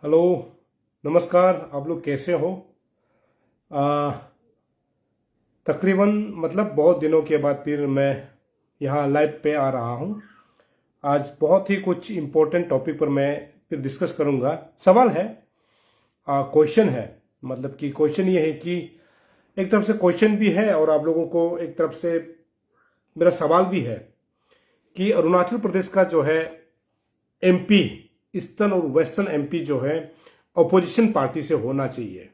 Hello, नमस्कार। आप लोग कैसे हो? तकरीबन बहुत दिनों के बाद फिर मैं यहाँ लाइव पे आ रहा हूँ। आज बहुत ही कुछ इम्पोर्टेंट टॉपिक पर मैं फिर डिस्कस करूँगा। सवाल है, क्वेश्चन है। कि क्वेश्चन ये है कि एक तरफ से क्वेश्चन भी है और आप लोगों को एक तरफ से मेरा सवाल भी है कि अरुणाचल प्रदेश का जो है एमपी, ईस्टर्न और वेस्टर्न एमपी जो है अपोजिशन पार्टी से होना चाहिए।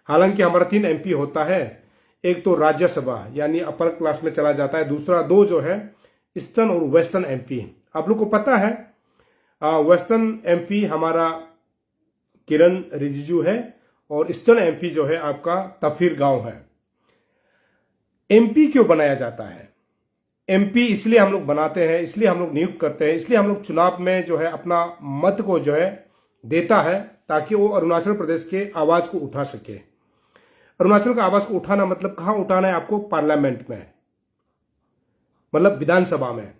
हालांकि हमारा 3 एमपी होता है, एक तो राज्यसभा यानी अपर क्लास में चला जाता है, दूसरा 2 जो है ईस्टर्न और वेस्टर्न एमपी। आप लोग को पता है वेस्टर्न एमपी हमारा किरण रिजिजू है और ईस्टर्न एमपी जो है आपका तफीर गांव है। एमपी क्यों बनाया जाता है? एमपी इसलिए हम लोग बनाते हैं, इसलिए हम लोग नियुक्त करते हैं, इसलिए हम लोग चुनाव में जो है अपना मत को जो है देता है ताकि वो अरुणाचल प्रदेश के आवाज को उठा सके। अरुणाचल का आवाज को उठाना कहां उठाना है आपको? पार्लियामेंट में, विधानसभा में।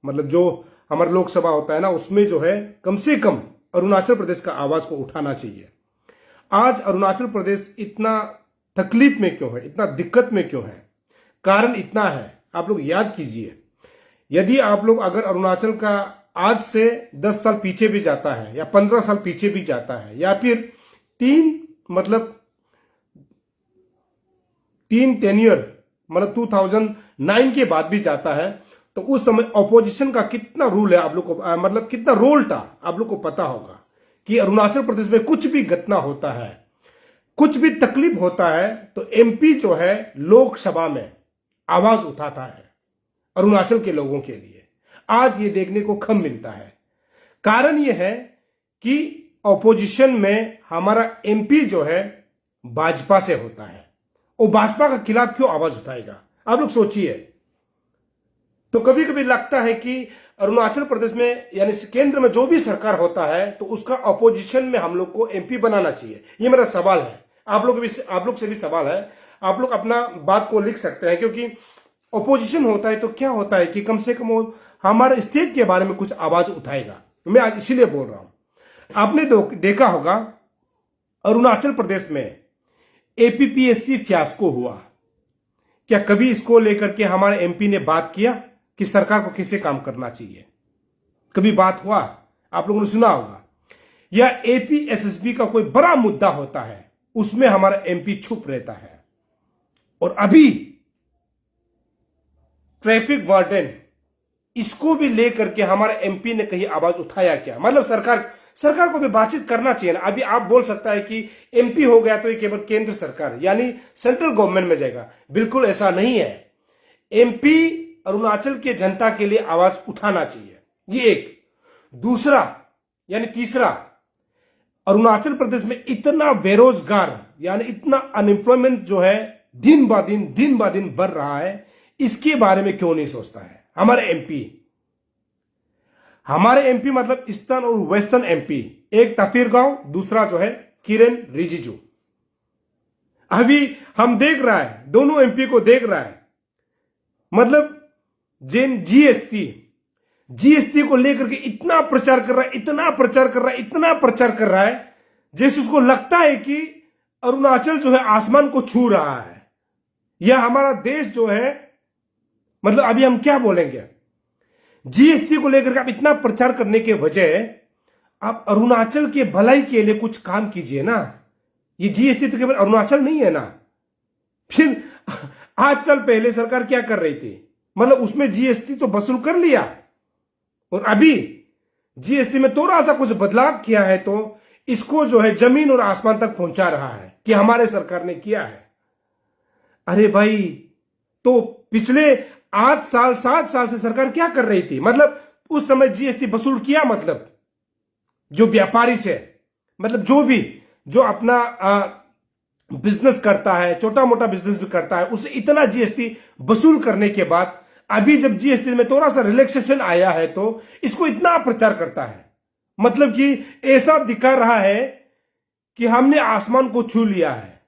जो हमारा लोकसभा होता है ना, उसमें जो है कम से कम अरुणाचल प्रदेश का आवाज को उठाना चाहिए। आज अरुणाचल प्रदेश इतना तकलीफ में क्यों है, इतना दिक्कत में क्यों है? कारण इतना है, आप लोग याद कीजिए। यदि आप लोग अगर अरुणाचल का आज से 10 साल पीछे भी जाता है या 15 साल पीछे भी जाता है या फिर तीन टेन्यूर 2009 के बाद भी जाता है, तो उस समय ऑपोजिशन का कितना रूल है आप लोग को, कितना रोल था आप लोग को पता होगा कि अरुणाचल प्रदेश में कुछ भी घटना होता है, कुछ भी तकलीफ होता है, तो एमपी जो है लोकसभा में आवाज उठाता है अरुणाचल के लोगों के लिए। आज ये देखने को कम मिलता है। कारण ये है कि ऑपोजिशन में हमारा एमपी जो है भाजपा से होता है, वो भाजपा के खिलाफ क्यों आवाज उठाएगा? आप लोग सोचिए। तो कभी कभी लगता है कि अरुणाचल प्रदेश में यानी केंद्र में जो भी सरकार होता है तो उसका ऑपोजिशन में हम लोग को एमपी बनाना चाहिए। ये मेरा सवाल है, आप लोग से भी सवाल है। आप लोग अपना बात को लिख सकते हैं, क्योंकि ऑपोजिशन होता है तो क्या होता है कि कम से कम वो हमारे स्टेट के बारे में कुछ आवाज उठाएगा। मैं आज इसीलिए बोल रहा हूं। आपने देखा होगा अरुणाचल प्रदेश में एपीपीएससी फियास्को हुआ। क्या कभी इसको लेकर के हमारे एमपी ने बात किया कि सरकार को कैसे काम करना चाहिए? कभी बात हुआ? आप लोगों ने सुना होगा। या एपीएसएसबी का कोई बड़ा मुद्दा होता है, उसमें हमारा एमपी चुप रहता है। और अभी ट्रैफिक वार्डन, इसको भी लेकर के हमारे एमपी ने कहीं आवाज उठाया क्या? सरकार को भी बातचीत करना चाहिए ना। अभी आप बोल सकता है कि एमपी हो गया तो ये केवल केंद्र सरकार यानी सेंट्रल गवर्नमेंट में जाएगा। बिल्कुल ऐसा नहीं है। एमपी अरुणाचल के जनता के लिए आवाज उठाना चाहिए, ये एक। दूसरा यानी तीसरा, अरुणाचल प्रदेश में इतना बेरोजगार यानी इतना अनएम्प्लॉयमेंट जो है दिन ब दिन बढ़ रहा है, इसके बारे में क्यों नहीं सोचता है हमारे एमपी? ईस्टर्न और वेस्टर्न एमपी, एक तफीर गांव, दूसरा जो है किरण रिजिजू। अभी हम देख रहा है, दोनों एमपी को देख रहा है। जीएसटी को लेकर के इतना प्रचार कर रहा है जैसे उसको लगता है कि अरुणाचल जो है आसमान को छू रहा है, या हमारा देश जो है अभी हम क्या बोलेंगे? जीएसटी को लेकर के आप इतना प्रचार करने के वजह आप अरुणाचल के भलाई के लिए कुछ काम कीजिए ना। ये जीएसटी तो केवल अरुणाचल नहीं है ना। फिर 8 साल पहले सरकार क्या कर रही थी? उसमें जीएसटी तो वसूल कर लिया, और अभी जीएसटी में थोड़ा सा कुछ बदलाव किया है तो इसको जो है जमीन और आसमान तक पहुंचा रहा है कि हमारे सरकार ने किया है। अरे भाई, तो पिछले 7 साल से सरकार क्या कर रही थी? उस समय जीएसटी वसूल किया, जो व्यापारी से, जो अपना बिजनेस करता है, छोटा मोटा बिजनेस भी करता है, उससे इतना जीएसटी वसूल करने के बाद अभी जब जीएसटी में थोड़ा सा रिलैक्सेशन आया है तो इसको इतना प्रचार करता है। कि ऐसा दिखा रहा है कि हमने आसमान को छू लिया है।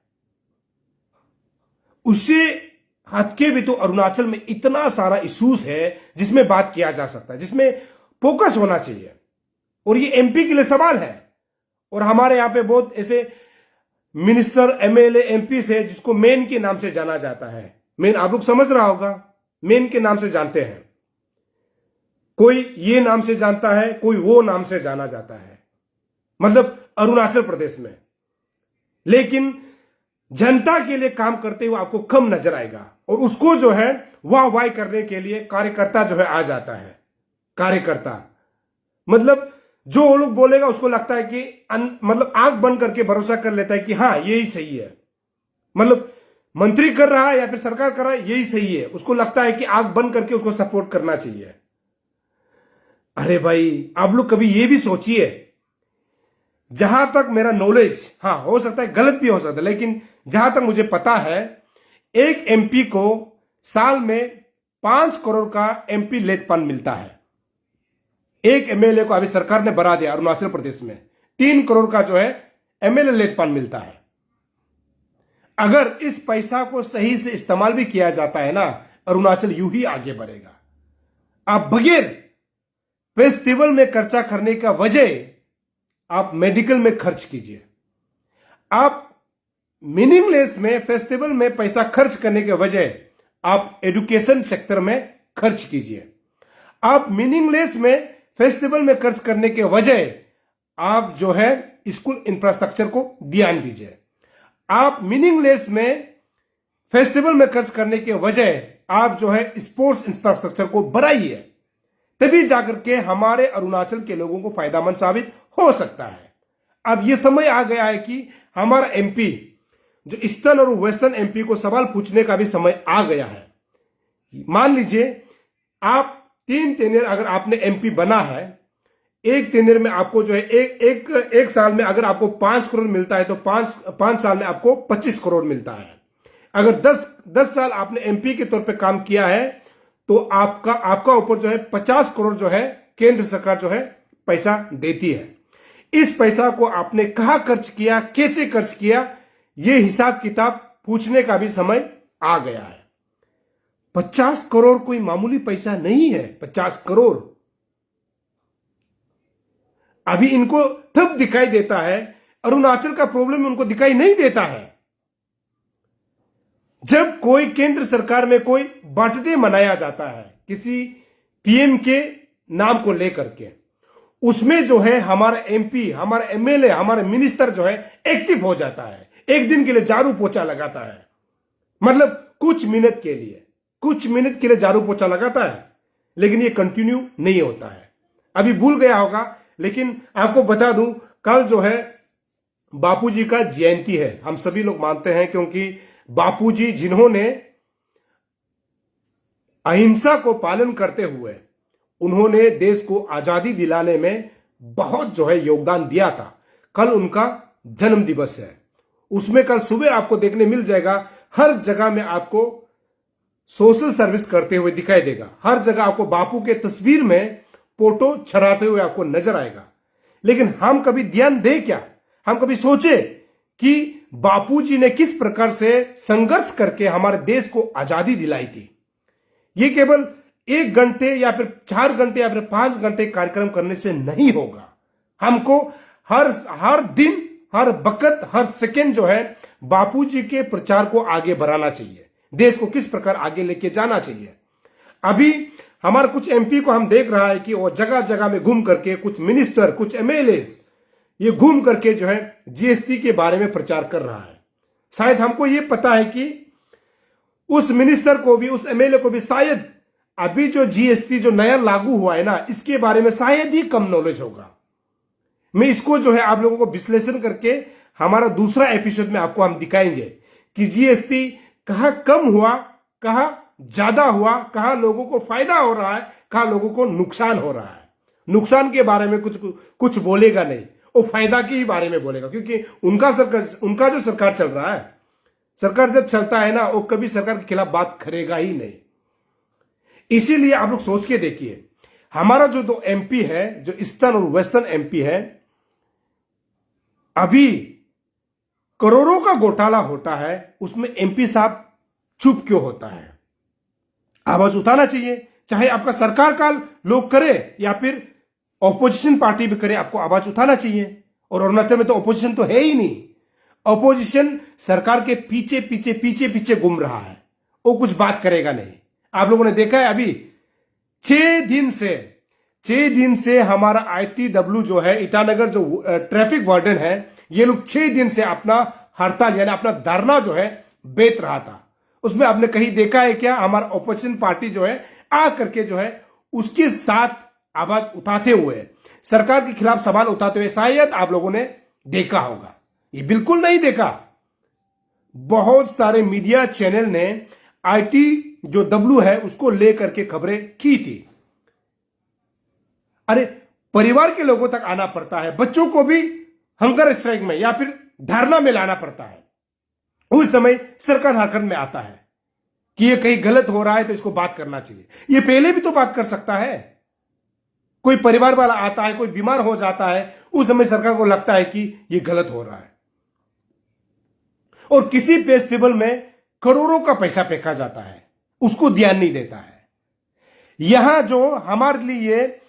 उससे हटके भी तो अरुणाचल में इतना सारा इश्यूज है जिसमें बात किया जा सकता है, जिसमें फोकस होना चाहिए। और ये एमपी के लिए सवाल है। और हमारे यहां पे बहुत ऐसे मिनिस्टर, एमएलए, एमपी से जिसको मेन के नाम से जाना जाता है। मेन आप लोग समझ रहा होगा, मेन के नाम से जानते हैं। कोई ये नाम से जानता है, कोई वो नाम से जाना जाता है, मतलब अरुणाचल प्रदेश में। लेकिन जनता के लिए काम करते हुए आपको कम नजर आएगा, और उसको जो है वाह वाह करने के लिए कार्यकर्ता जो है आ जाता है। कार्यकर्ता मतलब जो वो लोग बोलेगा उसको लगता है कि मतलब आंख बंद करके भरोसा कर लेता है कि हाँ यही सही है। मतलब मंत्री कर रहा है या फिर सरकार कर रहा है, यही सही है, उसको लगता है कि आंख बंद करके उसको सपोर्ट करना चाहिए। अरे भाई, आप लोग कभी ये भी सोचिए, जहां तक मेरा नॉलेज, हाँ हो सकता है गलत भी हो सकता है, लेकिन जहां तक मुझे पता है, एक एमपी को साल में 5 करोड़ का एमपी लेट फंड मिलता है। एक एमएलए को अभी सरकार ने बढ़ा दिया, अरुणाचल प्रदेश में 3 करोड़ का जो है एमएलए लेट फंड मिलता है। अगर इस पैसा को सही से इस्तेमाल भी किया जाता है ना, अरुणाचल यूं ही आगे बढ़ेगा। आप बगैर फेस्टिवल में खर्चा करने का वजह आप मेडिकल में खर्च कीजिए, आप मीनिंगलेस में फेस्टिवल में पैसा खर्च करने के वजह आप एजुकेशन सेक्टर में खर्च कीजिए, आप मीनिंगलेस में फेस्टिवल में खर्च करने के वजह आप जो है स्कूल इंफ्रास्ट्रक्चर को ध्यान दीजिए, आप मीनिंगलेस में फेस्टिवल में खर्च करने के वजह आप जो है स्पोर्ट्स इंफ्रास्ट्रक्चर को बढ़ाइए, तभी जाकर के हमारे अरुणाचल के लोगों को फायदामंद साबित हो सकता है। अब यह समय आ गया है कि हमारा एमपी, जो ईस्टर्न और वेस्टर्न एमपी को सवाल पूछने का भी समय आ गया है। मान लीजिए आप 3 टेनियर अगर आपने एमपी बना है, एक टेनियर में आपको जो है एक साल में अगर आपको 5 करोड़ मिलता है तो 5 साल में आपको 25 करोड़ मिलता है। अगर 10 साल आपने एमपी के तौर पे काम किया है तो आपका ऊपर जो है 50 करोड़ जो है केंद्र सरकार जो है पैसा देती है। इस पैसा को आपने कहां खर्च किया, कैसे खर्च किया, यह हिसाब किताब पूछने का भी समय आ गया है। 50 करोड़ कोई मामूली पैसा नहीं है। 50 करोड़ अभी इनको तब दिखाई देता है, अरुणाचल का प्रॉब्लम उनको दिखाई नहीं देता है जब कोई केंद्र सरकार में कोई बर्थडे मनाया जाता है किसी पीएम के नाम को लेकर के, उसमें जो है हमारा एमपी, हमारा एमएलए, हमारा मिनिस्टर जो है एक्टिव हो जाता है, एक दिन के लिए झाड़ू पोछा लगाता है, मतलब कुछ मिनट के लिए झाड़ू पोछा लगाता है, लेकिन ये कंटिन्यू नहीं होता है। अभी भूल गया होगा, लेकिन आपको बता दूं, कल जो है बापूजी का जयंती है। हम सभी लोग मानते हैं क्योंकि बापूजी जिन्होंने अहिंसा को पालन करते हुए उन्होंने देश को आजादी दिलाने में बहुत जो है योगदान दिया था। कल उनका जन्म दिवस है। उसमें कल सुबह आपको देखने मिल जाएगा, हर जगह में आपको सोशल सर्विस करते हुए दिखाई देगा, हर जगह आपको बापू के तस्वीर में फोटो छराते हुए आपको नजर आएगा। लेकिन हम कभी ध्यान दें क्या, हम कभी सोचे कि बापूजी ने किस प्रकार से संघर्ष करके हमारे देश को आजादी दिलाई थी। ये केवल 1 घंटे या फिर 4 घंटे या फिर 5 घंटे कार्यक्रम करने से नहीं होगा। हमको हर दिन, हर वक्त, हर सेकेंड जो है बापूजी के प्रचार को आगे बढ़ाना चाहिए, देश को किस प्रकार आगे लेके जाना चाहिए। अभी हमारे कुछ एमपी को हम देख रहा है कि वो जगह जगह में घूम करके, कुछ मिनिस्टर, कुछ एमएलए ये घूम करके जो है जीएसटी के बारे में प्रचार कर रहा है। शायद हमको ये पता है कि उस मिनिस्टर को भी, उस एमएलए को भी शायद अभी जो जीएसटी जो नया लागू हुआ है ना, इसके बारे में शायद ही कम नॉलेज होगा। मैं इसको जो है आप लोगों को विश्लेषण करके हमारा दूसरा एपिसोड में आपको हम दिखाएंगे कि जीएसटी कहां कम हुआ, कहां ज्यादा हुआ, कहां लोगों को फायदा हो रहा है, कहां लोगों को नुकसान हो रहा है। नुकसान के बारे में कुछ बोलेगा नहीं, वो फायदा के ही बारे में बोलेगा, क्योंकि उनका जो सरकार चल रहा है, सरकार जब चलता है ना, वो कभी सरकार के खिलाफ बात करेगा ही नहीं। इसीलिए आप लोग सोच के देखिए, हमारा जो 2 एमपी है, जो ईस्टर्न और वेस्टर्न एमपी है, अभी करोड़ों का घोटाला होता है, उसमें एमपी साहब चुप क्यों होता है? आवाज उठाना चाहिए, चाहे आपका सरकार का लोग करे या फिर ऑपोजिशन पार्टी भी करे, आपको आवाज उठाना चाहिए और अरुणाचल में तो ऑपोजिशन तो है ही नहीं। ऑपोजिशन सरकार के पीछे पीछे पीछे पीछे घूम रहा है, वो कुछ बात करेगा नहीं। आप लोगों ने देखा है अभी 6 दिन से हमारा ITW जो है, ईटानगर जो ट्रैफिक वार्डन है, ये लोग 6 दिन से अपना हड़ताल यानी अपना धरना जो है बेच रहा था। उसमें आपने कहीं देखा है क्या? हमारा ऑपोजिशन पार्टी जो है आ करके जो है उसके साथ आवाज उठाते हुए, सरकार के खिलाफ सवाल उठाते हुए, शायद आप लोगों ने देखा होगा। ये बिल्कुल नहीं देखा। बहुत सारे मीडिया चैनल ने ITW है उसको लेकर के खबरें की थी। अरे परिवार के लोगों तक आना पड़ता है, बच्चों को भी हंगर स्ट्राइक में या फिर धरना में लाना पड़ता है। उस समय सरकार हरकत में आता है कि ये कहीं गलत हो रहा है तो इसको बात करना चाहिए। ये पहले भी तो बात कर सकता है। कोई परिवार वाला आता है, कोई बीमार हो जाता है, उस समय सरकार को लगता है कि ये गलत हो रहा है। और किसी फेस्टिवल में करोड़ों का पैसा फेंका जाता है, उसको ध्यान नहीं देता है। यहां जो हमारे लिए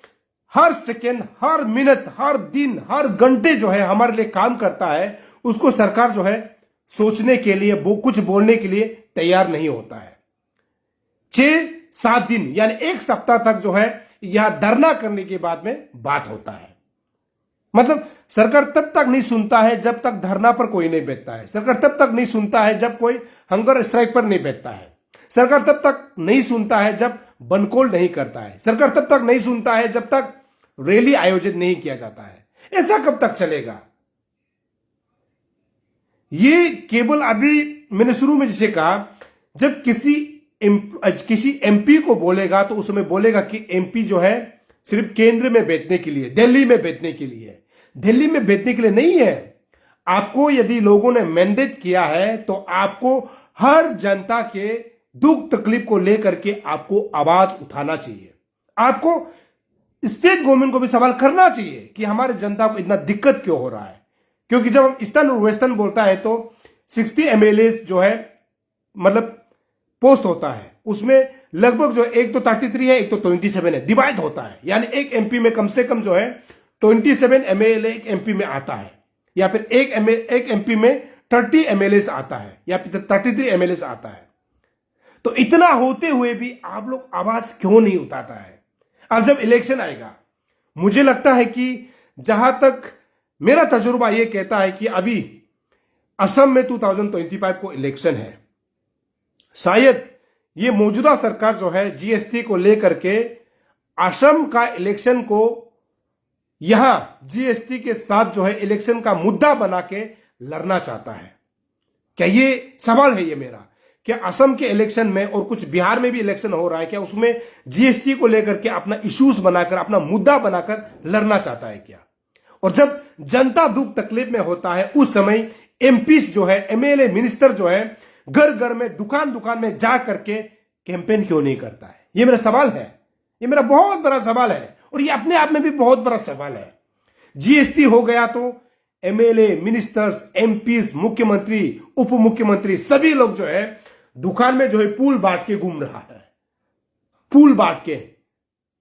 हर सेकेंड, हर मिनट, हर दिन, हर घंटे जो है हमारे लिए काम करता है, उसको सरकार जो है सोचने के लिए, वो कुछ बोलने के लिए तैयार नहीं होता है। 6-7 दिन यानी 1 सप्ताह तक जो है यहां धरना करने के बाद में बात होता है। मतलब सरकार तब तक नहीं सुनता है जब तक धरना पर कोई नहीं बैठता है। सरकार तब तक नहीं सुनता है जब कोई हंगर स्ट्राइक पर नहीं बैठता है। सरकार तब तक नहीं सुनता है जब बनकोल नहीं करता है। सरकार तब तक नहीं सुनता है जब तक रैली आयोजित नहीं किया जाता है। ऐसा कब तक चलेगा? ये केवल अभी मैंने शुरू में जैसे कहा, जब किसी MP को बोलेगा तो उसमें बोलेगा कि MP जो है सिर्फ केंद्र में बैठने के लिए, दिल्ली में बैठने के लिए, दिल्ली में बैठने के लिए नहीं है। आपको यदि लोगों ने मैंडेट किया है तो आपको हर जनता के दुख तकलीफ को लेकर के आपको आवाज उठाना चाहिए। आपको स्टेट गवर्नमेंट को भी सवाल करना चाहिए कि हमारे जनता को इतना दिक्कत क्यों हो रहा है। क्योंकि जब हम ईस्टर्न और वेस्टर्न बोलता है तो 60 MLA जो है मतलब पोस्ट होता है, उसमें लगभग जो एक तो 33 है, एक तो 27 है, डिवाइड होता है। यानी एक MP में कम से कम जो है 27 MLA एक MP में आता है, या फिर एक MP में 30 MLA आता है, या फिर 33 MLA आता है। तो इतना होते हुए भी आप लोग आवाज क्यों नहीं उठाता है? अब जब इलेक्शन आएगा, मुझे लगता है कि जहां तक मेरा तजुर्बा यह कहता है कि अभी असम में 2025 को इलेक्शन है, शायद ये मौजूदा सरकार जो है GST को लेकर के असम का इलेक्शन को यहां GST के साथ जो है इलेक्शन का मुद्दा बना के लड़ना चाहता है। क्या ये सवाल है ये मेरा, क्या असम के इलेक्शन में और कुछ बिहार में भी इलेक्शन हो रहा है, क्या उसमें GST को लेकर के अपना इश्यूज बनाकर, अपना मुद्दा बनाकर लड़ना चाहता है क्या? और जब जनता दुख तकलीफ में होता है उस समय MPs जो है, MLA मिनिस्टर जो है घर घर में, दुकान दुकान में जा करके कैंपेन क्यों नहीं करता है? ये मेरा सवाल है, ये मेरा बहुत बड़ा सवाल है। और ये अपने आप में भी बहुत बड़ा सवाल है। GST हो गया तो MLA मिनिस्टर्स, MPs, मुख्यमंत्री, उप मुख्यमंत्री सभी लोग जो है दुकान में जो है पूल बांट के घूम रहा है, पूल बांट के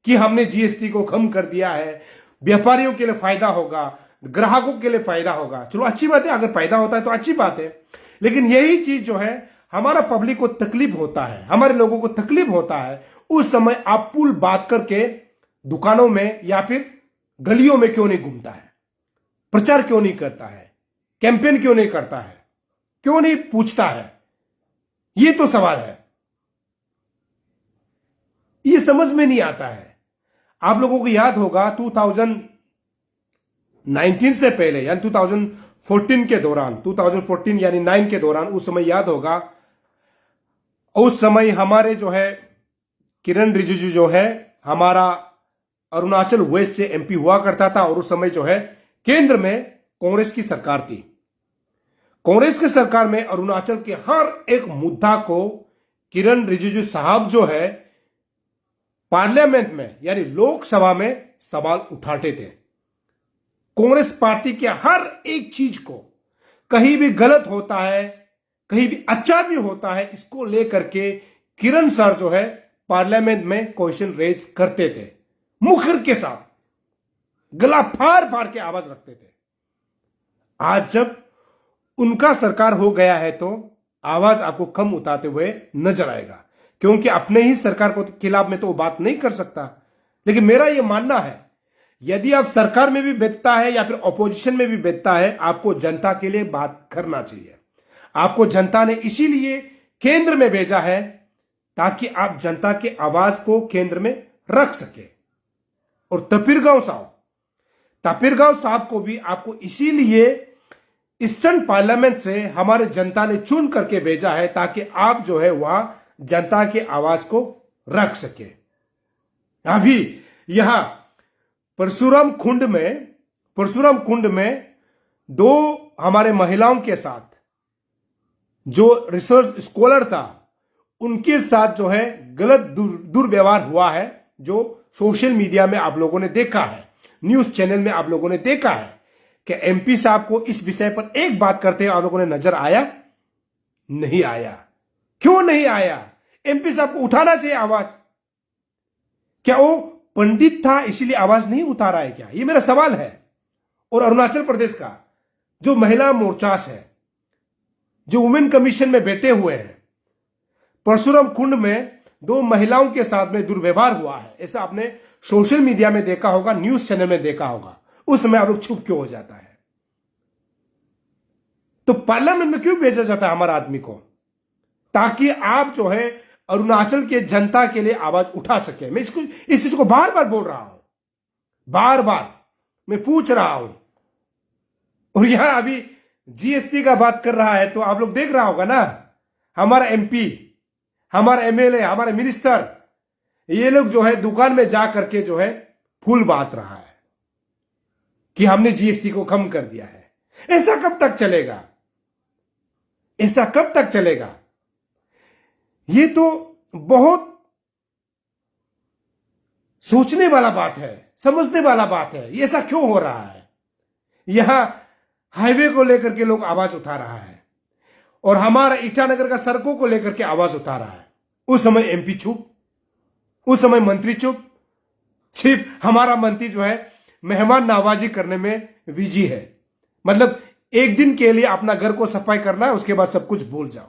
कि हमने GST को कम कर दिया है, व्यापारियों के लिए फायदा होगा, ग्राहकों के लिए फायदा होगा। चलो अच्छी बात है, अगर फायदा होता है तो अच्छी बात है। लेकिन यही चीज जो है हमारा पब्लिक को तकलीफ होता है, हमारे लोगों को तकलीफ होता है, उस समय आप पुल बात करके दुकानों में या फिर गलियों में क्यों नहीं घूमता है? प्रचार क्यों नहीं करता है? कैंपेन क्यों नहीं करता है? क्यों नहीं पूछता है? ये तो सवाल है, ये समझ में नहीं आता है। आप लोगों को याद होगा 2019 से पहले यानी 2014 के दौरान, 2014 यानी 9 के दौरान, उस समय याद होगा, उस समय हमारे जो है किरण रिजिजू जो है हमारा अरुणाचल वेस्ट से MP हुआ करता था, और उस समय जो है केंद्र में कांग्रेस की सरकार थी। कांग्रेस की सरकार में अरुणाचल के हर एक मुद्दा को किरण रिजिजू साहब जो है पार्लियामेंट में यानी लोकसभा में सवाल उठाते थे। कांग्रेस पार्टी के हर एक चीज को, कहीं भी गलत होता है, कहीं भी अच्छा भी होता है, इसको लेकर के किरण सर जो है पार्लियामेंट में क्वेश्चन रेज करते थे, मुखर के साथ गला फाड़ फाड़ के आवाज रखते थे। आज जब उनका सरकार हो गया है तो आवाज आपको कम उठाते हुए नजर आएगा, क्योंकि अपने ही सरकार को खिलाफ में तो वो बात नहीं कर सकता। लेकिन मेरा यह मानना है, यदि आप सरकार में भी बैठता है या फिर ऑपोजिशन में भी बैठता है, आपको जनता के लिए बात करना चाहिए। आपको जनता ने इसीलिए केंद्र में भेजा है ताकि आप जनता की आवाज को केंद्र में रख सके। और तपीरगांव साहब को भी आपको इसीलिए ईस्टर्न पार्लियामेंट से हमारे जनता ने चुन करके भेजा है ताकि आप जो है वह जनता की आवाज को रख सके। अभी यहां परशुराम कुंड में दो हमारे महिलाओं के साथ जो रिसर्च स्कॉलर था उनके साथ जो है गलत दुर्व्यवहार हुआ है, जो सोशल मीडिया में आप लोगों ने देखा है, न्यूज चैनल में आप लोगों ने देखा है कि एमपी साहब को इस विषय पर एक बात करते हुए आप लोगों ने नजर आया? नहीं आया। क्यों नहीं आया? एमपी साहब को उठाना चाहिए आवाज। क्या वो पंडित था इसीलिए आवाज नहीं उठा रहा है क्या? ये मेरा सवाल है। और अरुणाचल प्रदेश का जो महिला मोर्चास है, जो वुमेन कमीशन में बैठे हुए हैं, परशुराम कुंड में दो महिलाओं के साथ में दुर्व्यवहार हुआ है, ऐसा आपने सोशल मीडिया में देखा होगा, न्यूज चैनल में देखा होगा। उस समय आप लोग चुप क्यों हो जाता है? तो पार्लियामेंट में क्यों भेजा जाता है हमारा आदमी को? ताकि आप जो है अरुणाचल के जनता के लिए आवाज उठा सके। मैं इस चीज को बार बार बोल रहा हूं, बार बार मैं पूछ रहा हूं। और यहां अभी जीएसटी का बात कर रहा है तो आप लोग देख रहा होगा ना, हमारा एमपी, हमारा एमएलए, हमारे मिनिस्टर, ये लोग जो है दुकान में जा करके जो है फूल बांट रहा है कि हमने जीएसटी को कम कर दिया है। ऐसा कब तक चलेगा? ऐसा कब तक चलेगा? ये तो बहुत सोचने वाला बात है, समझने वाला बात है। ये ऐसा क्यों हो रहा है? यहां हाईवे को लेकर के लोग आवाज उठा रहा है और हमारा ईटानगर का सड़कों को लेकर के आवाज उठा रहा है। उस समय एमपी चुप, उस समय मंत्री चुप। सिर्फ हमारा मंत्री जो है मेहमान नवाजी करने में बिजी है। मतलब एक दिन के लिए अपना घर को सफाई करना है, उसके बाद सब कुछ भूल जाओ।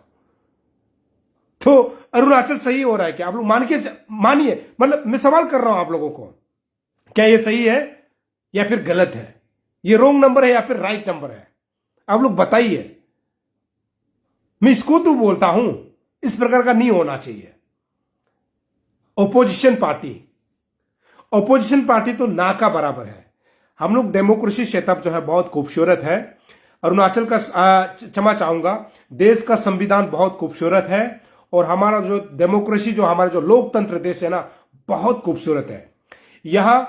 तो अरुणाचल सही हो रहा है क्या? आप लोग मानिए, मतलब मैं सवाल कर रहा हूं आप लोगों को, क्या ये सही है या फिर गलत है? ये रॉन्ग नंबर है या फिर राइट नंबर है? आप लोग बताइए। मैं इसको तो बोलता हूं, इस प्रकार का नहीं होना चाहिए। ओपोजिशन पार्टी तो ना का बराबर है। हम लोग डेमोक्रेसी सेटअप जो है बहुत खूबसूरत है। अरुणाचल का क्षमा चाहूंगा, देश का संविधान बहुत खूबसूरत है और हमारा जो डेमोक्रेसी, जो हमारा जो लोकतंत्र देश है ना, बहुत खूबसूरत है। यहां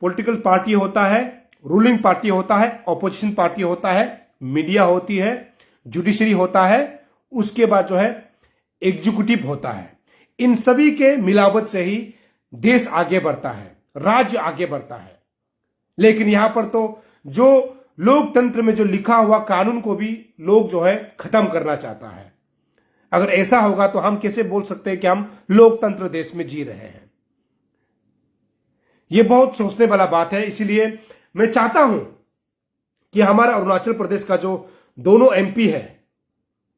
पॉलिटिकल पार्टी होता है, रूलिंग पार्टी होता है, ऑपोजिशन पार्टी होता है, मीडिया होती है, जुडिशरी होता है, उसके बाद जो है एग्जीक्यूटिव होता है। इन सभी के मिलावट से ही देश आगे बढ़ता है, राज्य आगे बढ़ता है। लेकिन यहां पर तो जो लोकतंत्र में जो लिखा हुआ कानून को भी लोग जो है खत्म करना चाहता है। अगर ऐसा होगा तो हम कैसे बोल सकते हैं कि हम लोकतंत्र देश में जी रहे हैं? यह बहुत सोचने वाला बात है। इसीलिए मैं चाहता हूं कि हमारा अरुणाचल प्रदेश का जो दोनों एमपी है,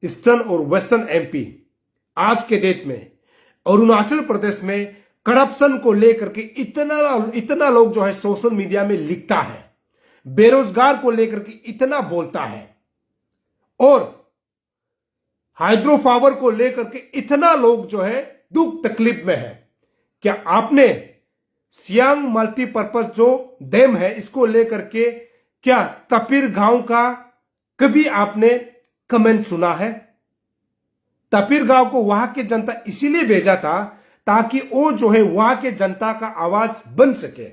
ईस्टर्न और वेस्टर्न एमपी, आज के डेट में अरुणाचल प्रदेश में करप्शन को लेकर के इतना लोग जो है सोशल मीडिया में लिखता है, बेरोजगार को लेकर के इतना बोलता है, और हाइड्रो पावर को लेकर के इतना लोग जो है दुख तकलीफ में है। क्या आपने सियांग मल्टीपर्पज जो डैम है इसको लेकर के क्या तपीर गांव का कभी आपने कमेंट सुना है? तपीर गांव को वहां के जनता इसीलिए भेजा था ताकि वो जो है वहां के जनता का आवाज बन सके।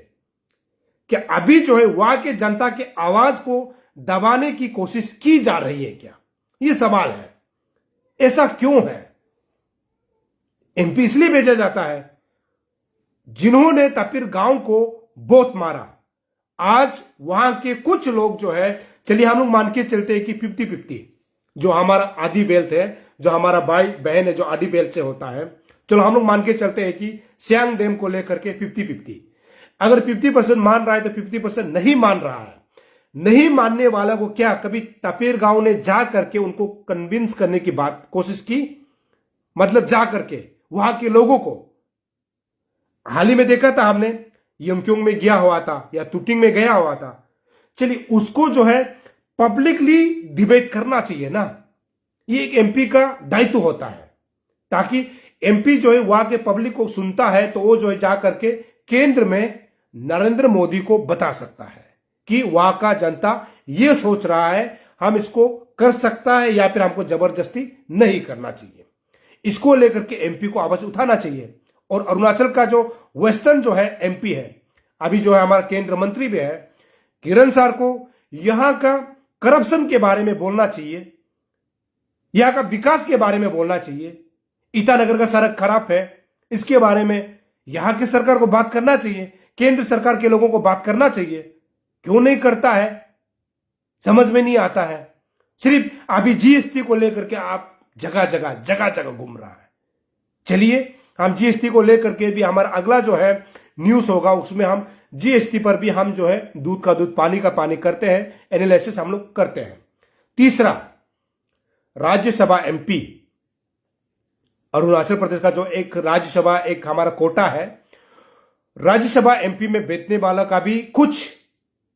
क्या अभी जो है वहां के जनता के आवाज को दबाने की कोशिश की जा रही है क्या? ये सवाल है। ऐसा क्यों है? एमपी इसलिए भेजा जाता है जिन्होंने तपीर गांव को बहुत मारा। आज वहां के कुछ लोग जो है, चलिए हम लोग मान के चलते हैं कि 50-50, जो हमारा आदि बेल्ट है, जो हमारा भाई बहन है जो आदि बेल्ट से होता है, चलो हम लोग मान के चलते हैं कि सियांग डैम को लेकर के 50-50। अगर 50% मान रहा है तो 50% नहीं मान रहा है, नहीं मानने वाला को क्या कभी तपेर गांव ने जा करके उनको कन्विंस करने की बात कोशिश की? मतलब जा करके वहां के लोगों को, हाल ही में देखा था हमने, यमक्योंग में गया हुआ था या तुटिंग में गया हुआ था। चलिए उसको जो है पब्लिकली डिबेट करना चाहिए ना, ये एक एमपी का दायित्व होता है, ताकि एमपी जो है वहां के पब्लिक को सुनता है तो वो जो है जा करके केंद्र में नरेंद्र मोदी को बता सकता है कि वहां का जनता ये सोच रहा है, हम इसको कर सकता है या फिर हमको जबरदस्ती नहीं करना चाहिए। इसको लेकर के एमपी को आवाज उठाना चाहिए। और अरुणाचल का जो वेस्टर्न जो है एमपी है, अभी जो है हमारा केंद्र मंत्री भी है किरण सर को यहां का करप्शन के बारे में बोलना चाहिए, यहां का विकास के बारे में बोलना चाहिए। ईटानगर का सड़क खराब है, इसके बारे में यहां की सरकार को बात करना चाहिए, केंद्र सरकार के लोगों को बात करना चाहिए। क्यों नहीं करता है, समझ में नहीं आता है। सिर्फ अभी जीएसटी को लेकर के आप जगह जगह घूम रहा है। चलिए हम जीएसटी को लेकर के भी हमारा अगला जो है न्यूज होगा, उसमें हम जीएसटी पर भी हम जो है दूध का दूध पानी का पानी करते हैं, एनालिसिस हम लोग करते हैं। तीसरा, राज्यसभा एमपी, अरुणाचल प्रदेश का जो एक राज्यसभा एक हमारा कोटा है, राज्यसभा एमपी में बैठने वाला का भी कुछ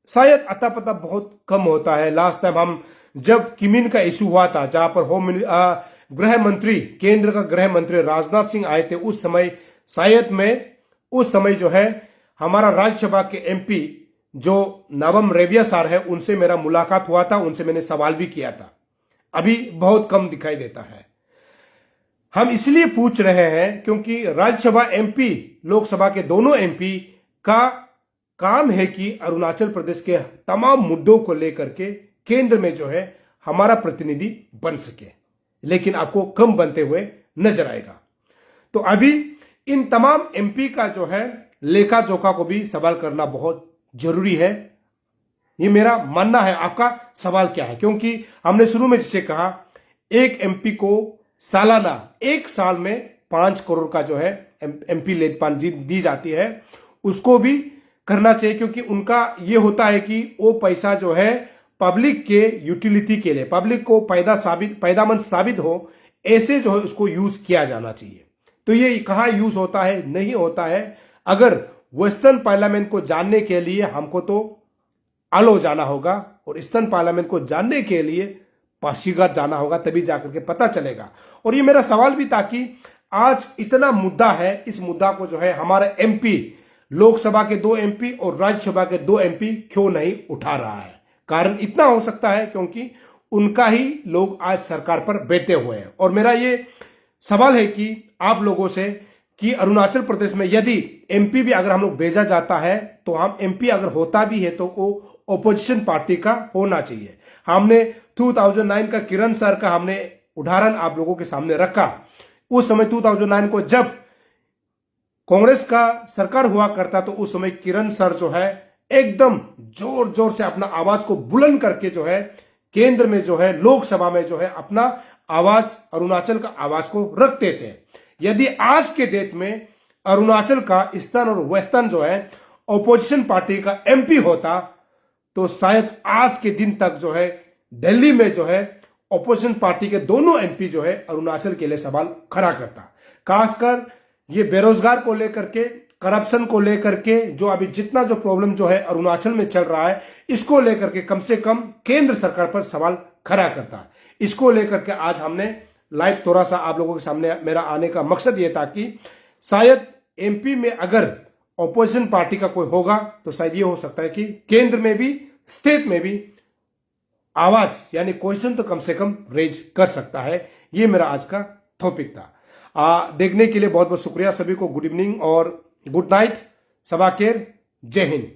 शायद अता पता बहुत कम होता है। लास्ट टाइम हम जब किमिन का इशू हुआ था, जहां पर गृह मंत्री, केंद्र का गृह मंत्री राजनाथ सिंह आए थे, उस समय शायद में उस समय जो है हमारा राज्यसभा के एमपी जो नवम रेबिया सर है, उनसे मेरा मुलाकात हुआ था, उनसे मैंने सवाल भी किया था। अभी बहुत कम दिखाई देता है। हम इसलिए पूछ रहे हैं क्योंकि राज्यसभा एमपी, लोकसभा के दोनों एमपी का काम है कि अरुणाचल प्रदेश के तमाम मुद्दों को लेकर के केंद्र में जो है हमारा प्रतिनिधि बन सके, लेकिन आपको कम बनते हुए नजर आएगा। तो अभी इन तमाम एमपी का जो है लेखा जोखा को भी सवाल करना बहुत जरूरी है, ये मेरा मानना है। आपका सवाल क्या है? क्योंकि हमने शुरू में जिसे कहा, एक एमपी को सालाना, एक साल में 5 करोड़ का जो है एमपी लेटपान दी जाती है, उसको भी करना चाहिए। क्योंकि उनका ये होता है कि वो पैसा जो है पब्लिक के यूटिलिटी के लिए, पब्लिक को पैदामंद साबित हो, ऐसे जो है उसको यूज किया जाना चाहिए। तो ये कहां यूज होता है, नहीं होता है। अगर वेस्टर्न पार्लियामेंट को जानने के लिए हमको तो आलो जाना होगा, और ईस्टर्न पार्लियामेंट को जानने के लिए पासीघाट जाना होगा, तभी जाकर के पता चलेगा। और ये मेरा सवाल भी था कि आज इतना मुद्दा है, इस मुद्दा को जो है हमारा एमपी, लोकसभा के 2 एमपी और राज्यसभा के 2 एमपी क्यों नहीं उठा रहा है? कारण इतना हो सकता है क्योंकि उनका ही लोग आज सरकार पर बैठे हुए हैं। और मेरा ये सवाल है कि आप लोगों से कि अरुणाचल प्रदेश में यदि एमपी भी अगर हम लोग भेजा जाता है, तो हम एमपी अगर होता भी है तो वो ओपोजिशन पार्टी का होना चाहिए। हमने 2009 का किरण सर का हमने उदाहरण आप लोगों के सामने रखा। उस समय 2009 को जब कांग्रेस का सरकार हुआ करता, तो उस समय किरण सर जो है एकदम जोर जोर से अपना आवाज को बुलंद करके जो है केंद्र में जो है लोकसभा में जो है अपना आवाज, अरुणाचल का आवाज को रखते थे। यदि आज के डेट में अरुणाचल का ईस्टर्न और वेस्टर्न जो है ओपोजिशन पार्टी का एमपी होता, तो शायद आज के दिन तक जो है दिल्ली में जो है ओपोजिशन पार्टी के दोनों एमपी जो है अरुणाचल के लिए सवाल खड़ा करता। खासकर ये बेरोजगार को लेकर के, करप्शन को लेकर के, जो अभी जितना जो प्रॉब्लम जो है अरुणाचल में चल रहा है, इसको लेकर के कम से कम केंद्र सरकार पर सवाल खड़ा करता है। इसको लेकर के आज हमने लाइव थोड़ा सा आप लोगों के सामने मेरा आने का मकसद ये था कि शायद एमपी में अगर ऑपोजिशन पार्टी का कोई होगा, तो शायद ये हो सकता है कि केंद्र में भी, स्टेट में भी आवाज यानी क्वेश्चन तो कम से कम रेज कर सकता है। ये मेरा आज का टॉपिक था। देखने के लिए बहुत बहुत शुक्रिया सभी को। गुड इवनिंग और गुड नाइट। सबा केर, जय हिंद।